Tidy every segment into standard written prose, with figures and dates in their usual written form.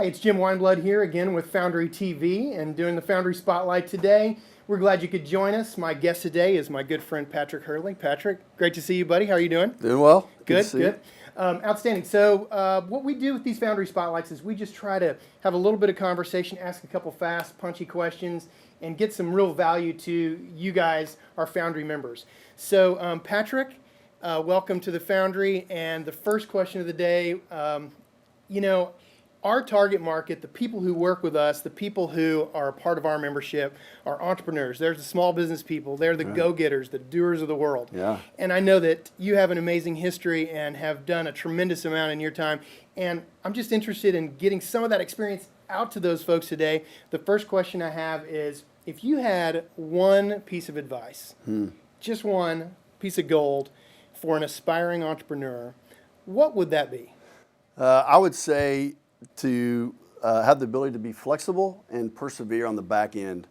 Hi, it's Jim Weinblood here again with Foundry TV and doing the Foundry Spotlight today. We're glad you could join us. My guest today is my good friend Patrick Hurley. Patrick, great to see you, buddy. How are you doing? Doing well. Good, good. Outstanding. So what we do with these Foundry Spotlights is we just try to have a little bit of conversation, ask a couple fast, punchy questions, and get some real value to you guys, our Foundry members. So Patrick, welcome to the Foundry. And the first question of the day, our target market, the people who work with us, the people who are a part of our membership are entrepreneurs. They're the small business people. They're the go-getters, the doers of the world. Yeah. And I know that you have an amazing history and have done a tremendous amount in your time. And I'm just interested in getting some of that experience out to those folks today. The first question I have is, if you had one piece of advice, just one piece of gold for an aspiring entrepreneur, what would that be? I would say to have the ability to be flexible and persevere on the back end.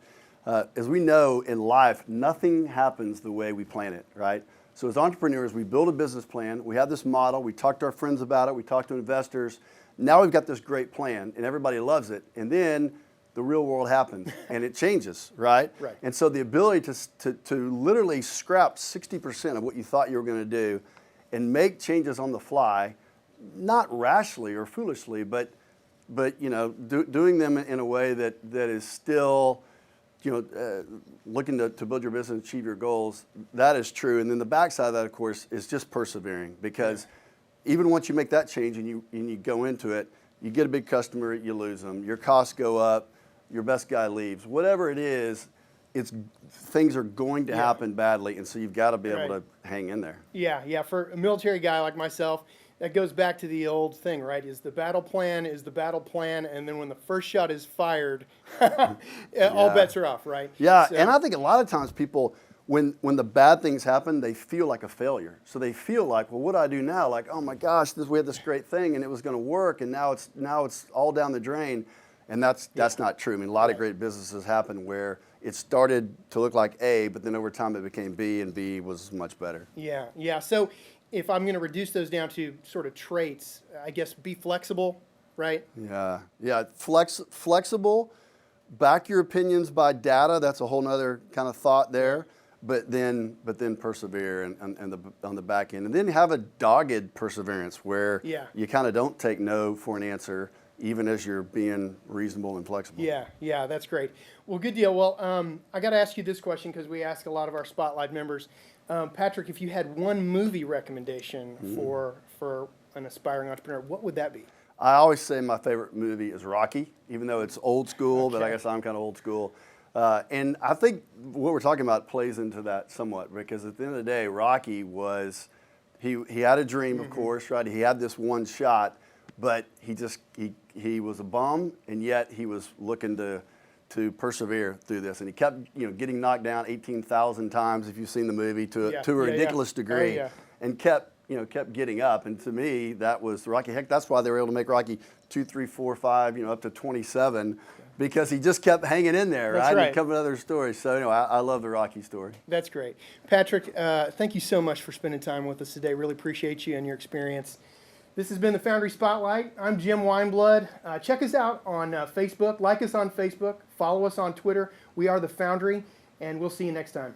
As we know in life, nothing happens the way we plan it, right? So as entrepreneurs, we build a business plan, we have this model, we talk to our friends about it, we talk to investors. Now we've got this great plan and everybody loves it. And then the real world happens and it changes, right? Right. And so the ability to literally scrap 60% of what you thought you were going to do and make changes on the fly, not rashly or foolishly, but doing them in a way that is still, looking to build your business and achieve your goals, that is true. And then the backside of that, of course, is just persevering, because even once you make that change and you go into it, you get a big customer, you lose them, your costs go up, your best guy leaves, whatever it is, things are going to happen badly, and so you've got to be able to hang in there. Yeah. For a military guy like myself, that goes back to the old thing, right? Is the battle plan, and then when the first shot is fired, all bets are off, right? Yeah, so, and I think a lot of times people, when the bad things happen, they feel like a failure. So they feel like, well, what do I do now? Like, oh my gosh, we had this great thing and it was going to work, and now it's all down the drain. And that's not true. I mean, a lot of great businesses happen where it started to look like A, but then over time it became B, and B was much better. Yeah. So if I'm going to reduce those down to sort of traits, I guess be flexible, right? Yeah. Flexible. Back your opinions by data. That's a whole nother kind of thought there. But then persevere and on the back end, and then have a dogged perseverance where you kind of don't take no for an answer, even as you're being reasonable and flexible. Yeah, that's great. Well, good deal. Well, I got to ask you this question because we ask a lot of our Spotlight members. Patrick, if you had one movie recommendation for an aspiring entrepreneur, what would that be? I always say my favorite movie is Rocky, even though it's old school, but I guess I'm kind of old school. And I think what we're talking about plays into that somewhat, because at the end of the day, Rocky was, he had a dream, of course, right? He had this one shot, but he was a bum, and yet he was looking to persevere through this, and he kept getting knocked down 18,000 times if you've seen the movie to a ridiculous degree, and kept getting up. And to me, that was Rocky. Heck, that's why they were able to make Rocky 2, 3, 4, 5, up to 27, because he just kept hanging in there, right? And kept another story. So anyway, I love the Rocky story. That's great, Patrick. Thank you so much for spending time with us today. Really appreciate you and your experience. This has been the Foundry Spotlight. I'm Jim Weinblood. Check us out on Facebook. Like us on Facebook. Follow us on Twitter. We are the Foundry, and we'll see you next time.